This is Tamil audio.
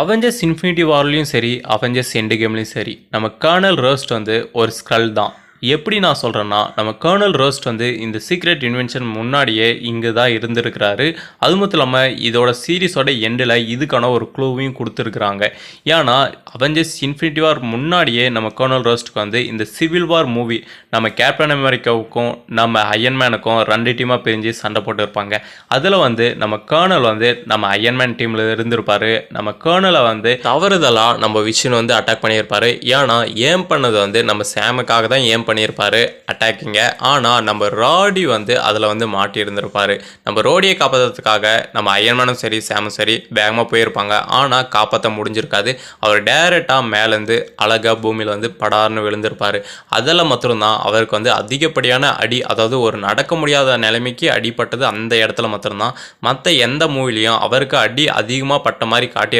அவெஞ்சர்ஸ் இன்ஃபினிட்டி வார்லையும் சரி, அவெஞ்சர்ஸ் எண்டு கேம்லையும் சரி, நம்ம கர்னல் ரோஸ்ட் வந்து ஒரு ஸ்கல் தான். எப்படி நான் சொல்கிறேன்னா, நம்ம கர்னல் ரோஸ்ட் வந்து இந்த சீக்ரெட் இன்வென்ஷன் முன்னாடியே இங்கே தான் இருந்திருக்கிறாரு. அது மட்டும் இல்லாமல் இதோட சீரீஸோட எண்டில் இதுக்கான ஒரு க்ளூவையும் கொடுத்துருக்குறாங்க. ஏன்னா அவெஞ்சர்ஸ் இன்ஃபினிட்டி வார் முன்னாடியே நம்ம கர்னல் ரோஸ்ட்டுக்கு வந்து இந்த சிவில் வார் மூவி நம்ம கேப்டன் அமெரிக்காவுக்கும் நம்ம அயன்மேனுக்கும் 2 டீமாக பிரிஞ்சு சண்டை போட்டு இருப்பாங்க. அதில் வந்து நம்ம கர்னல் வந்து நம்ம அயன்மேன் டீமில் இருந்திருப்பார். நம்ம கர்னலை வந்து தவறுதலாக நம்ம விஷன் வந்து அட்டாக் பண்ணியிருப்பார். ஏன்னா ஏம் பண்ணது வந்து நம்ம சாமுக்காக தான் ஏம் பண்ணியிருப்பாரு அட்டாக்கிங்க. ஆனால் நம்ம ராடி வந்து அதில் வந்து மாட்டியிருந்திருப்பார். நம்ம ரோடியை காப்பாற்றுறதுக்காக நம்ம அயன்மேனும் சரி சாமும் சரி வேகமாக போயிருப்பாங்க. ஆனால் காப்பாற்ற முடிஞ்சிருக்காது. அவர் டேரெக்டாக மேலேருந்து அழகாக பூமியில் வந்து படார்னு விழுந்திருப்பார். அதில் மாத்திரம்தான் அவருக்கு வந்து அதிகப்படியான அடி, அதாவது ஒரு நடக்க முடியாத நிலைமைக்கு அடிப்பட்டது அந்த இடத்துல மாத்திரம்தான். மற்ற எந்த மூவிலையும் அவருக்கு அடி அதிகமாக பட்ட மாதிரி காட்டியிருக்க